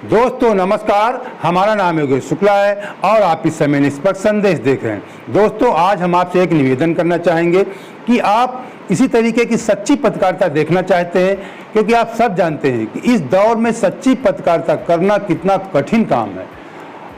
दोस्तों नमस्कार, हमारा नाम योगेश शुक्ला है और आप इस समय निष्पक्ष संदेश देख रहे हैं। दोस्तों आज हम आपसे एक निवेदन करना चाहेंगे कि आप इसी तरीके की सच्ची पत्रकारिता देखना चाहते हैं, क्योंकि आप सब जानते हैं कि इस दौर में सच्ची पत्रकारिता करना कितना कठिन काम है।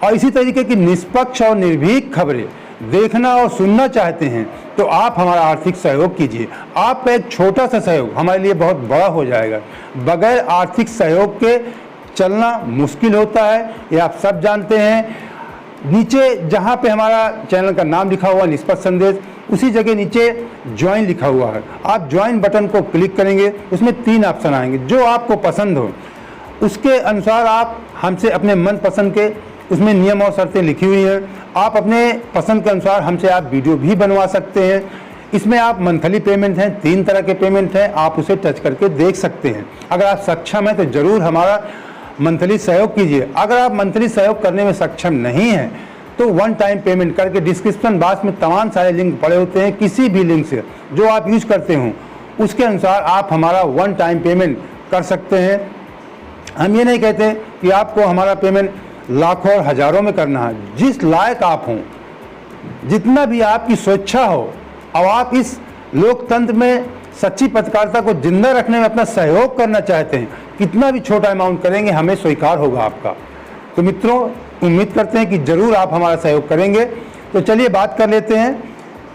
और इसी तरीके की निष्पक्ष और निर्भीक खबरें देखना और सुनना चाहते हैं तो आप हमारा आर्थिक सहयोग कीजिए। आपका एक छोटा सा सहयोग हमारे लिए बहुत बड़ा हो जाएगा। बगैर आर्थिक सहयोग के चलना मुश्किल होता है, ये आप सब जानते हैं। नीचे जहाँ पे हमारा चैनल का नाम लिखा हुआ निष्पक्ष संदेश, उसी जगह नीचे ज्वाइन लिखा हुआ है। आप ज्वाइन बटन को क्लिक करेंगे, उसमें 3 ऑप्शन आएंगे। जो आपको पसंद हो उसके अनुसार आप हमसे अपने मन पसंद के, उसमें नियम और शर्तें लिखी हुई हैं, आप अपने पसंद के अनुसार हमसे आप वीडियो भी बनवा सकते हैं। इसमें आप मंथली पेमेंट हैं, 3 तरह के पेमेंट हैं, आप उसे टच करके देख सकते हैं। अगर आप सक्षम हैं तो ज़रूर हमारा मंथली सहयोग कीजिए। अगर आप मंथली सहयोग करने में सक्षम नहीं हैं तो 1 टाइम पेमेंट करके डिस्क्रिप्शन बॉक्स में तमाम सारे लिंक पड़े होते हैं। किसी भी लिंक से जो आप यूज करते हो उसके अनुसार आप हमारा 1 टाइम पेमेंट कर सकते हैं। हम ये नहीं कहते कि आपको हमारा पेमेंट लाखों और हजारों में करना है। जिस लायक आप हों, जितना भी आपकी स्वेच्छा हो, और आप इस लोकतंत्र में सच्ची पत्रकारिता को जिंदा रखने में अपना सहयोग करना चाहते हैं, कितना भी छोटा अमाउंट करेंगे हमें स्वीकार होगा आपका। तो मित्रों, उम्मीद करते हैं कि ज़रूर आप हमारा सहयोग करेंगे। तो चलिए बात कर लेते हैं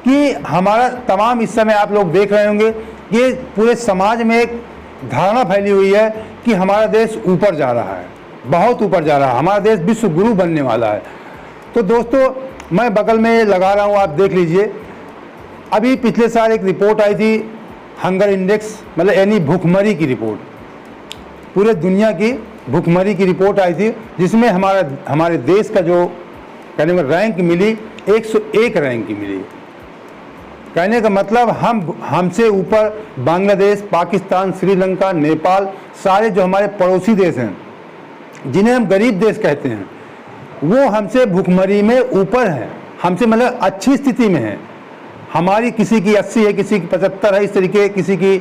कि हमारा तमाम इस समय आप लोग देख रहे होंगे कि पूरे समाज में एक धारणा फैली हुई है कि हमारा देश ऊपर जा रहा है, बहुत ऊपर जा रहा है, हमारा देश विश्व गुरु बनने वाला है। तो दोस्तों मैं बगल में लगा रहा हूँ, आप देख लीजिए। अभी पिछले साल एक रिपोर्ट आई थी, हंगर इंडेक्स, मतलब यानी भूखमरी की रिपोर्ट, पूरे दुनिया की भूखमरी की रिपोर्ट आई थी, जिसमें हमारे देश का जो कहने में रैंक मिली 101 रैंक की मिली। कहने का मतलब हमसे ऊपर बांग्लादेश, पाकिस्तान, श्रीलंका, नेपाल, सारे जो हमारे पड़ोसी देश हैं जिन्हें हम गरीब देश कहते हैं, वो हमसे भूखमरी में ऊपर हैं, हमसे मतलब अच्छी स्थिति में है। हमारी किसी की 80 है, किसी की 75 है, इस तरीके किसी की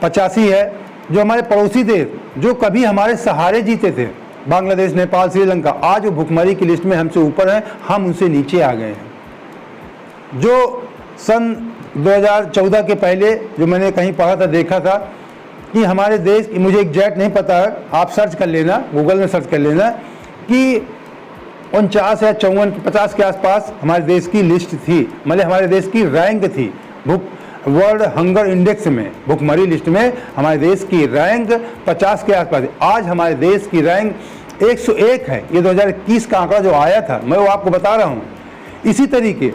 85 है। जो हमारे पड़ोसी देश जो कभी हमारे सहारे जीते थे, बांग्लादेश, नेपाल, श्रीलंका, आज वो भूखमरी की लिस्ट में हमसे ऊपर हैं, हम उनसे नीचे आ गए हैं। जो सन 2014 के पहले जो मैंने कहीं पढ़ा था, देखा था कि हमारे देश, मुझे एग्जैक्ट नहीं पता है, आप सर्च कर लेना, गूगल में सर्च कर लेना, कि 49 या 54, 50 के आसपास हमारे देश की लिस्ट थी, मतलब हमारे देश की रैंक थी वर्ल्ड हंगर इंडेक्स में, भूखमरी लिस्ट में हमारे देश की रैंक 50 के आसपास है। आज हमारे देश की रैंक 101 है। ये 2021 का आंकड़ा जो आया था, मैं वो आपको बता रहा हूँ। इसी तरीके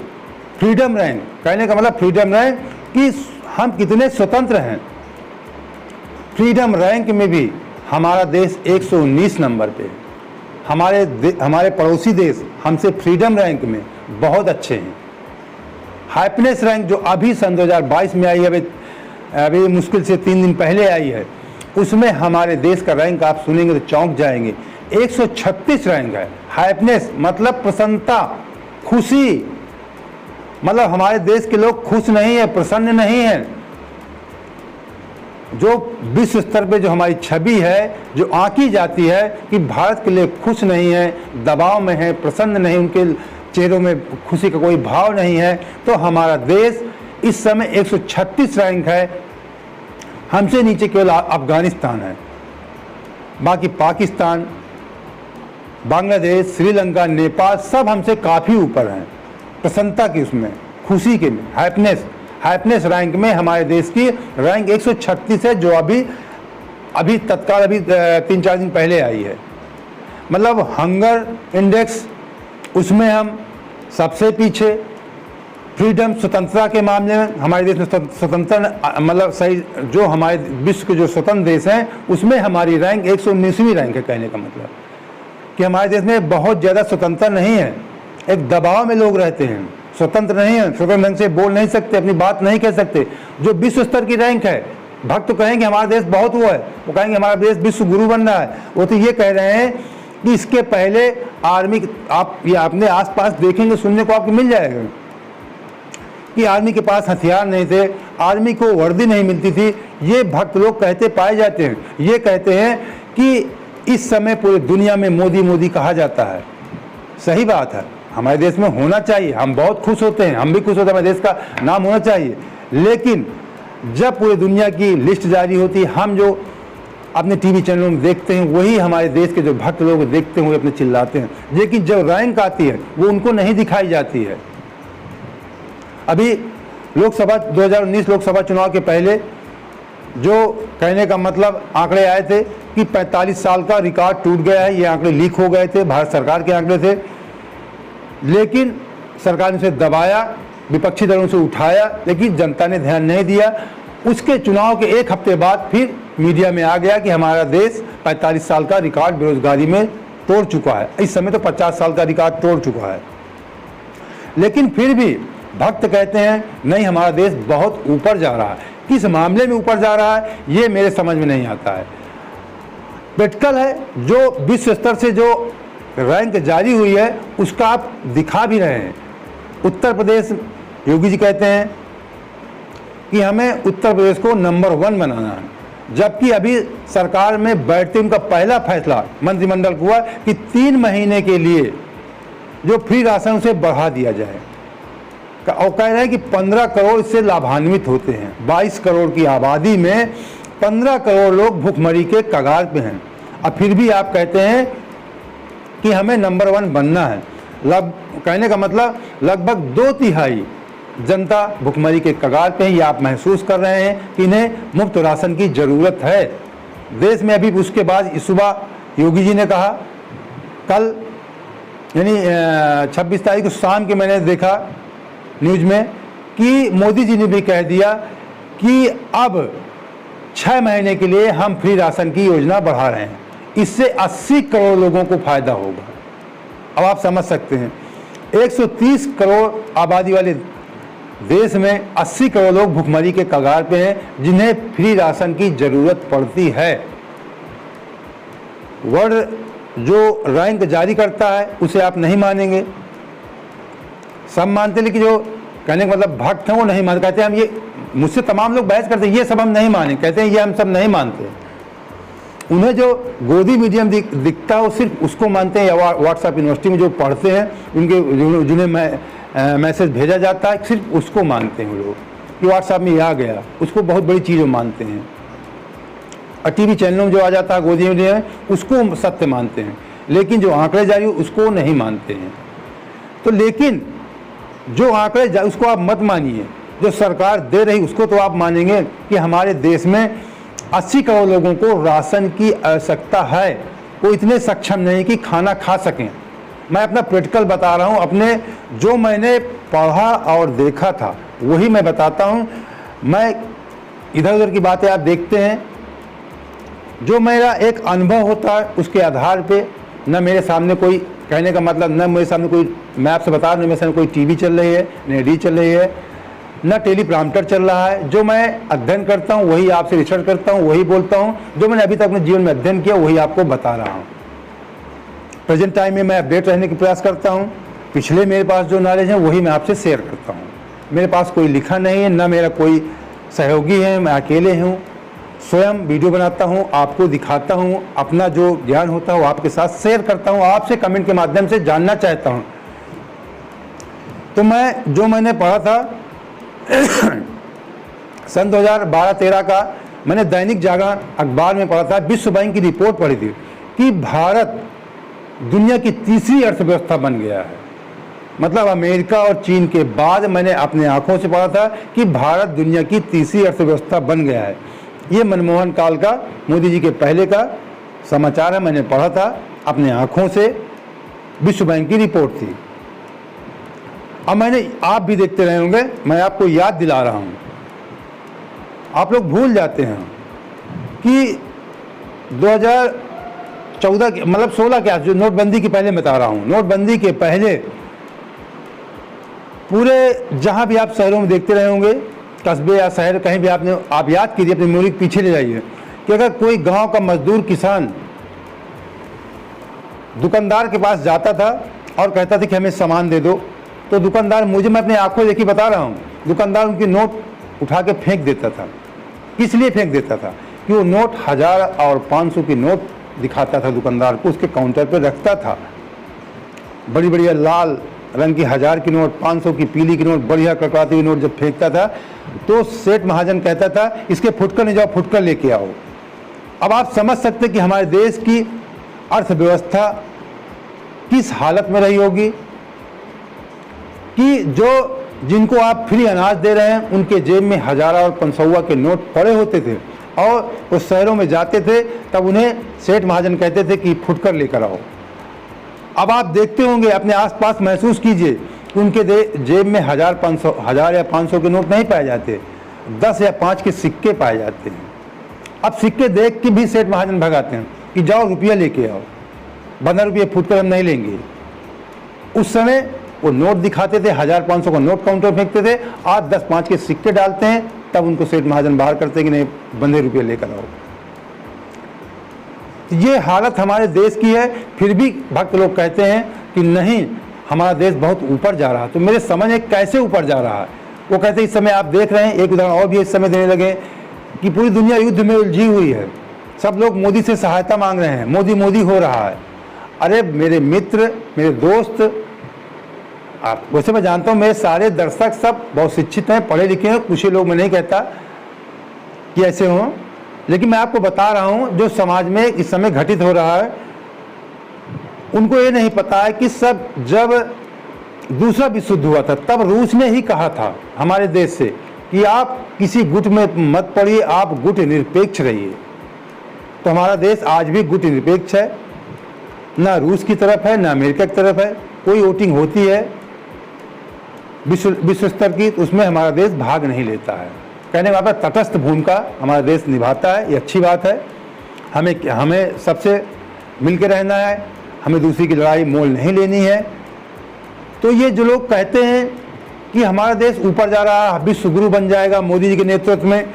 फ्रीडम रैंक, कहने का मतलब फ्रीडम रैंक कि हम कितने स्वतंत्र हैं, फ्रीडम रैंक में भी हमारा देश 119 नंबर पे। हमारे पड़ोसी देश हमसे फ्रीडम रैंक में बहुत अच्छे हैं। हैप्पीनेस रैंक जो अभी सन 2022 में आई है, अभी मुश्किल से 3 दिन पहले आई है, उसमें हमारे देश का रैंक आप सुनेंगे तो चौंक जाएंगे। 136 रैंक है। हैप्पीनेस मतलब प्रसन्नता, खुशी, मतलब हमारे देश के लोग खुश नहीं है, प्रसन्न नहीं है। जो विश्व स्तर पे जो हमारी छवि है, जो आंकी जाती है कि भारत के लिए खुश नहीं है, दबाव में है, प्रसन्न नहीं, उनके चेहरों में खुशी का कोई भाव नहीं है, तो हमारा देश इस समय 136 रैंक है। हमसे नीचे केवल अफगानिस्तान है, बाकी पाकिस्तान, बांग्लादेश, श्रीलंका, नेपाल सब हमसे काफ़ी ऊपर हैं प्रसन्नता की, उसमें खुशी के में। हैप्पीनेस रैंक में हमारे देश की रैंक 136 है, जो अभी तत्काल 3-4 दिन पहले आई है। मतलब हंगर इंडेक्स, उसमें हम सबसे पीछे। फ्रीडम, स्वतंत्रता के मामले में हमारे देश में स्वतंत्र, मतलब सही, जो हमारे विश्व के जो स्वतंत्र देश हैं उसमें हमारी रैंक 119वीं रैंक है। कहने का मतलब कि हमारे देश में बहुत ज़्यादा स्वतंत्रता नहीं है, एक दबाव में लोग रहते हैं, स्वतंत्र नहीं है, स्वतंत्र ढंग से बोल नहीं सकते, अपनी बात नहीं कह सकते। जो विश्व स्तर की रैंक है, भक्त तो कहेंगे हमारा देश बहुत हुआ है, वो कहेंगे हमारा देश विश्व गुरु बन रहा है। वो तो ये कह रहे हैं कि इसके पहले आर्मी, आप ये अपने आसपास देखेंगे, सुनने को आपको मिल जाएगा कि आर्मी के पास हथियार नहीं थे, आर्मी को वर्दी नहीं मिलती थी। ये भक्त लोग कहते पाए जाते हैं। ये कहते हैं कि इस समय पूरी दुनिया में मोदी मोदी कहा जाता है। सही बात है, हमारे देश में होना चाहिए, हम बहुत खुश होते हैं, हम भी खुश होते हैं, हमारे देश का नाम होना चाहिए। लेकिन जब पूरी दुनिया की लिस्ट जारी होती है, हम जो अपने टीवी चैनलों में देखते हैं वही हमारे देश के जो भक्त लोग देखते हैं वो अपने चिल्लाते हैं, लेकिन जब रैंक आती है वो उनको नहीं दिखाई जाती है। अभी लोकसभा 2019 लोकसभा चुनाव के पहले जो कहने का मतलब आंकड़े आए थे कि 45 साल का रिकॉर्ड टूट गया है, ये आंकड़े लीक हो गए थे, भारत सरकार के आंकड़े थे, लेकिन सरकार ने उसे दबाया, विपक्षी दलों से उठाया, लेकिन जनता ने ध्यान नहीं दिया। उसके चुनाव के एक हफ्ते बाद फिर मीडिया में आ गया कि हमारा देश 45 साल का रिकॉर्ड बेरोजगारी में तोड़ चुका है, इस समय तो 50 साल का रिकॉर्ड तोड़ चुका है। लेकिन फिर भी भक्त कहते हैं नहीं, हमारा देश बहुत ऊपर जा रहा है। किस मामले में ऊपर जा रहा है ये मेरे समझ में नहीं आता है। प्रैक्टिकल है, जो विश्व स्तर से जो रैंक जारी हुई है उसका आप दिखा भी रहे हैं। उत्तर प्रदेश, योगी जी कहते हैं कि हमें उत्तर प्रदेश को नंबर 1 बनाना है, जबकि अभी सरकार में बैठते उनका पहला फैसला मंत्रिमंडल हुआ कि 3 महीने के लिए जो फ्री राशन उसे बढ़ा दिया जाए, और कह रहे हैं कि 15 करोड़ इससे लाभान्वित होते हैं। 22 करोड़ की आबादी में 15 करोड़ लोग भूखमरी के कगार पे हैं, और फिर भी आप कहते हैं कि हमें नंबर 1 बनना है। कहने का मतलब लगभग 2/3 जनता भुखमरी के कगार पे है। ये आप महसूस कर रहे हैं कि इन्हें मुफ्त राशन की ज़रूरत है देश में। अभी उसके बाद इस सुबह योगी जी ने कहा, कल यानी 26 तारीख को शाम के मैंने देखा न्यूज़ में कि मोदी जी ने भी कह दिया कि अब 6 महीने के लिए हम फ्री राशन की योजना बढ़ा रहे हैं, इससे 80 करोड़ लोगों को फायदा होगा। अब आप समझ सकते हैं 130 करोड़ आबादी वाले देश में 80 करोड़ लोग भुखमरी के कगार पे हैं, जिन्हें फ्री राशन की ज़रूरत पड़ती है। वर्ल्ड जो रैंक जारी करता है उसे आप नहीं मानेंगे, सब मानते हैं, लेकिन जो कहने का मतलब भक्त हैं वो नहीं मानते। कहते हैं हम ये, मुझसे तमाम लोग बहस करते हैं ये सब हम नहीं माने, कहते हैं ये हम सब नहीं मानते। उन्हें जो गोदी मीडियम दिखता है वो सिर्फ उसको मानते हैं, या व्हाट्सएप यूनिवर्सिटी में जो पढ़ते हैं उनके जिन्हें मैसेज भेजा जाता है सिर्फ उसको मानते हैं वो लोग कि व्हाट्सएप में आ गया, उसको बहुत बड़ी चीज़ मानते हैं। और टीवी चैनलों में जो आ जाता है गोदी मीडियम उसको सत्य मानते हैं, लेकिन जो आंकड़े जारी उसको नहीं मानते हैं। तो लेकिन जो आंकड़े उसको आप मत मानिए, जो सरकार दे रही उसको तो आप मानेंगे कि हमारे देश में 80 करोड़ लोगों को राशन की आवश्यकता है, वो इतने सक्षम नहीं कि खाना खा सकें। मैं अपना प्रैक्टिकल बता रहा हूँ, अपने जो मैंने पढ़ा और देखा था वही मैं बताता हूँ। मैं इधर उधर की बातें आप देखते हैं, जो मेरा एक अनुभव होता है उसके आधार पे, न मेरे सामने कोई, कहने का मतलब न मेरे सामने कोई, मैं आपसे बता रहा हूँ, मेरे सामने कोई टीवी चल रही है, न रेडियो चल रही है, न टेलीप्रॉम्प्टर चल रहा है। जो मैं अध्ययन करता हूँ वही आपसे रिसर्च करता हूँ, वही बोलता हूँ, जो मैंने अभी तक अपने जीवन में अध्ययन किया वही आपको बता रहा हूँ। प्रेजेंट टाइम में मैं अपडेट रहने की प्रयास करता हूँ, पिछले मेरे पास जो नॉलेज है वही मैं आपसे शेयर करता हूँ। मेरे पास कोई लिखा नहीं है, न मेरा कोई सहयोगी है, मैं अकेले हूँ, स्वयं वीडियो बनाता हूँ, आपको दिखाता हूँ, अपना जो ज्ञान होता है वो आपके साथ शेयर करता हूँ, आपसे कमेंट के माध्यम से जानना चाहता हूँ। तो मैं जो मैंने पढ़ा था सन 2012-13 का मैंने दैनिक जागरण अखबार में पढ़ा था, विश्व बैंक की रिपोर्ट पढ़ी थी कि भारत दुनिया की तीसरी अर्थव्यवस्था बन गया है। मतलब अमेरिका और चीन के बाद मैंने अपने आंखों से पढ़ा था कि भारत दुनिया की तीसरी अर्थव्यवस्था बन गया है। ये मनमोहन काल का, मोदी जी के पहले का समाचार है, मैंने पढ़ा था अपने आंखों से, विश्व बैंक की रिपोर्ट थी। अब मैंने, आप भी देखते रहे होंगे, मैं आपको याद दिला रहा हूँ, आप लोग भूल जाते हैं कि 2014 के, मतलब 16 के, जो नोटबंदी के पहले बता रहा हूँ, नोटबंदी के पहले पूरे जहाँ भी आप शहरों में देखते रहे होंगे, कस्बे या शहर कहीं भी आप याद कीजिए, अपनी मेमोरी पीछे ले जाइए कि अगर कोई गांव का मजदूर किसान दुकानदार के पास जाता था और कहता था कि हमें सामान दे दो, तो दुकानदार, मैं अपनी आंखों देखी बता रहा हूँ, दुकानदार उनकी नोट उठा के फेंक देता था। किस लिए फेंक देता था? कि वो नोट 1000 और 500 की नोट दिखाता था दुकानदार को, उसके काउंटर पे रखता था। बड़ी बढ़िया लाल रंग की 1000 की नोट, 500 की पीली की नोट, बढ़िया कड़कड़ाती हुई नोट जब फेंकता था तो सेठ महाजन कहता था इसके फुटकर नहीं जाओ, फुटकर लेके आओ। अब आप समझ सकते कि हमारे देश की अर्थव्यवस्था किस हालत में रही होगी कि जो जिनको आप फ्री अनाज दे रहे हैं उनके जेब में 1000 और 500 के नोट पड़े होते थे और वो शहरों में जाते थे तब उन्हें सेठ महाजन कहते थे कि फुटकर लेकर आओ। अब आप देखते होंगे, अपने आसपास महसूस कीजिए कि उनके जेब में 1000 या 500 के नोट नहीं पाए जाते, 10 या 5 के सिक्के पाए जाते हैं। अब सिक्के देख के भी सेठ महाजन भगाते हैं कि जाओ रुपया लेके आओ, 15 रुपये फुटकर हम नहीं लेंगे। उस समय वो नोट दिखाते थे, 1000-500 का नोट काउंटर फेंकते थे, आज 10-5 के सिक्के डालते हैं, तब उनको सेठ महाजन बाहर करते कि नहीं 15 रुपये लेकर आओ। ये हालत हमारे देश की है, फिर भी भक्त लोग कहते हैं कि नहीं हमारा देश बहुत ऊपर जा रहा है। तो मेरे समझ में कैसे ऊपर जा रहा है, वो कहते हैं इस समय आप देख रहे हैं, एक उदाहरण और भी इस समय देने लगे कि पूरी दुनिया युद्ध में उलझी हुई है, सब लोग मोदी से सहायता मांग रहे हैं, मोदी मोदी हो रहा है। अरे मेरे मित्र, मेरे दोस्त, आप वैसे मैं जानता हूँ मेरे सारे दर्शक सब बहुत शिक्षित हैं, पढ़े लिखे हैं, कुछ ही लोग, मैं नहीं कहता कि ऐसे हों, लेकिन मैं आपको बता रहा हूँ जो समाज में इस समय घटित हो रहा है उनको ये नहीं पता है कि सब जब दूसरा विश्व युद्ध हुआ था तब रूस ने ही कहा था हमारे देश से कि आप किसी गुट में मत पड़िए, आप गुट निरपेक्ष रहिए। तो हमारा देश आज भी गुट निरपेक्ष है, ना रूस की तरफ है ना अमेरिका की तरफ है। कोई वोटिंग होती है विश्व स्तर की, उसमें हमारा देश भाग नहीं लेता है। कहने का मतलब तटस्थ भूमिका हमारा देश निभाता है, ये अच्छी बात है। हमें सबसे मिलकर रहना है, हमें दूसरी की लड़ाई मोल नहीं लेनी है। तो ये जो लोग कहते हैं कि हमारा देश ऊपर जा रहा है, विश्व गुरु बन जाएगा मोदी जी के नेतृत्व में,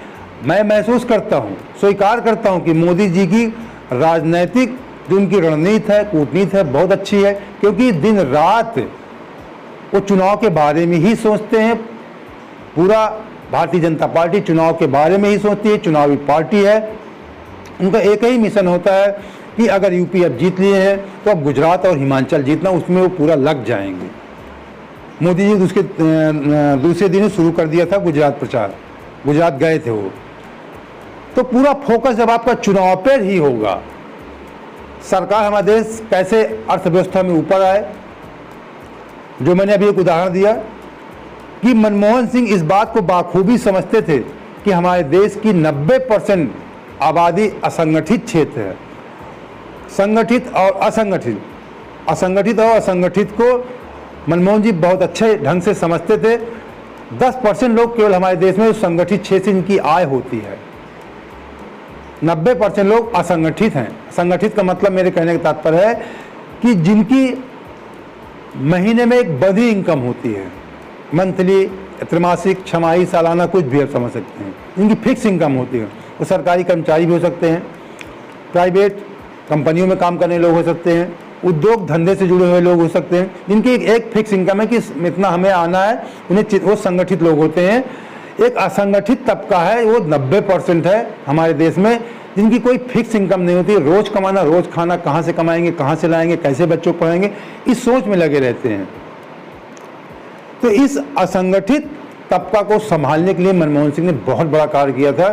मैं महसूस करता हूँ, स्वीकार करता हूँ कि मोदी जी की राजनैतिक जो उनकी रणनीति है, कूटनीति है, बहुत अच्छी है, क्योंकि दिन रात वो चुनाव के बारे में ही सोचते हैं। पूरा भारतीय जनता पार्टी चुनाव के बारे में ही सोचती है, चुनावी पार्टी है। उनका एक ही मिशन होता है कि अगर यूपी अब जीत लिए हैं तो अब गुजरात और हिमाचल जीतना, उसमें वो पूरा लग जाएंगे। मोदी जी उसके दूसरे दिन शुरू कर दिया था गुजरात प्रचार, गुजरात गए थे वो। तो पूरा फोकस जब आपका चुनाव पर ही होगा, सरकार हमारा देश कैसे अर्थव्यवस्था में ऊपर आए, जो मैंने अभी एक उदाहरण दिया कि मनमोहन सिंह इस बात को बाखूबी समझते थे कि हमारे देश की 90% आबादी असंगठित क्षेत्र है। संगठित और असंगठित, असंगठित और असंगठित को मनमोहन जी बहुत अच्छे ढंग से समझते थे। 10% लोग केवल हमारे देश में संगठित क्षेत्र से इनकी आय होती है, 90% लोग असंगठित हैं। संगठित का मतलब मेरे कहने का तात्पर्य है कि जिनकी महीने में एक बड़ी इनकम होती है, मंथली, त्रैमासिक, छमाही, सालाना, कुछ भी आप समझ सकते हैं, इनकी फिक्स इनकम होती है। वो सरकारी कर्मचारी भी हो सकते हैं, प्राइवेट कंपनियों में काम करने लोग हो सकते हैं, उद्योग धंधे से जुड़े हुए लोग हो सकते हैं, जिनकी एक फिक्स इनकम है कि इतना हमें आना है, उन्हें वो संगठित लोग होते हैं। एक असंगठित तबका है, वो 90% है हमारे देश में, जिनकी कोई फिक्स इनकम नहीं होती। रोज कमाना, रोज खाना, कहाँ से कमाएंगे, कहाँ से लाएंगे, कैसे बच्चों को पढ़ाएंगे, इस सोच में लगे रहते हैं। तो इस असंगठित तबका को संभालने के लिए मनमोहन सिंह ने बहुत बड़ा कार्य किया था।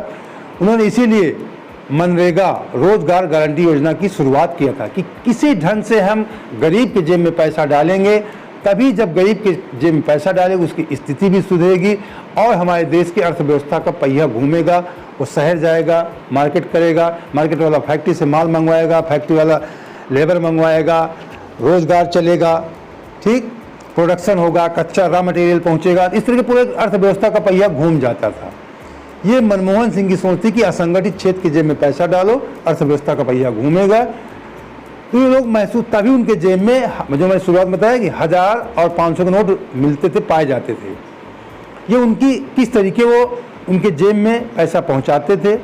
उन्होंने इसीलिए मनरेगा, रोजगार गारंटी योजना की शुरुआत किया था कि किसी ढंग से हम गरीब के जेब में पैसा डालेंगे, तभी जब गरीब के जेब में पैसा डालेंगे उसकी स्थिति भी सुधरेगी और हमारे देश की अर्थव्यवस्था का पहिया घूमेगा। वो शहर जाएगा, मार्केट करेगा, मार्केट वाला फैक्ट्री से माल मंगवाएगा, फैक्ट्री वाला लेबर मंगवाएगा, रोजगार चलेगा, ठीक, प्रोडक्शन होगा, कच्चा रॉ मटेरियल पहुंचेगा। इस तरह के पूरे अर्थव्यवस्था का पहिया घूम जाता था। ये मनमोहन सिंह की सोच थी कि असंगठित क्षेत्र के जेब में पैसा डालो, अर्थव्यवस्था का पहिया घूमेगा। तो ये लोग महसूस, तभी उनके जेब में, जो मैंने शुरुआत में बताया कि 1000 और 500 के नोट मिलते थे, पाए जाते थे। ये उनकी किस तरीके वो उनके जेब में पैसा पहुंचाते थे,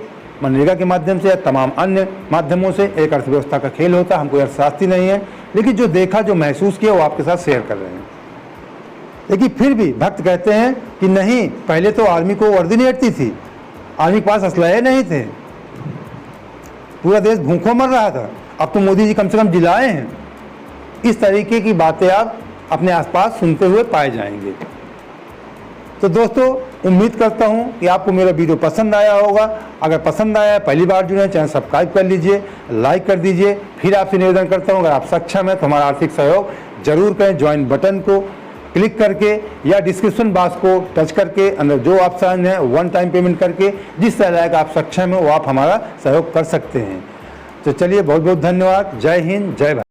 मनरेगा के माध्यम से या तमाम अन्य माध्यमों से। एक अर्थव्यवस्था का खेल होता है, हमको अर्थशास्त्री नहीं है, लेकिन जो देखा, जो महसूस किया, वो आपके साथ शेयर कर रहे हैं। लेकिन फिर भी भक्त कहते हैं कि नहीं, पहले तो आर्मी को वर्दी नहीं हटती थी, आर्मी के पास असलहे नहीं थे, पूरा देश भूखों मर रहा था। अब तो मोदी जी कम से कम जिलाए हैं। इस तरीके की बातें आप अपने आसपास सुनते हुए पाए जाएंगे। तो दोस्तों, उम्मीद करता हूं कि आपको मेरा वीडियो पसंद आया होगा। अगर पसंद आया है, पहली बार जुड़े हैं, चैनल सब्सक्राइब कर लीजिए, लाइक कर दीजिए। फिर आपसे निवेदन करता हूं, अगर आप सक्षम हैं तो हमारा आर्थिक सहयोग जरूर करें। ज्वाइन बटन को क्लिक करके या डिस्क्रिप्शन बॉक्स को टच करके अंदर जो ऑप्शन है वन टाइम पेमेंट करके, जिस तरह का आप सक्षम है वो आप हमारा सहयोग कर सकते हैं। तो चलिए, बहुत बहुत धन्यवाद। जय हिंद, जय भारत।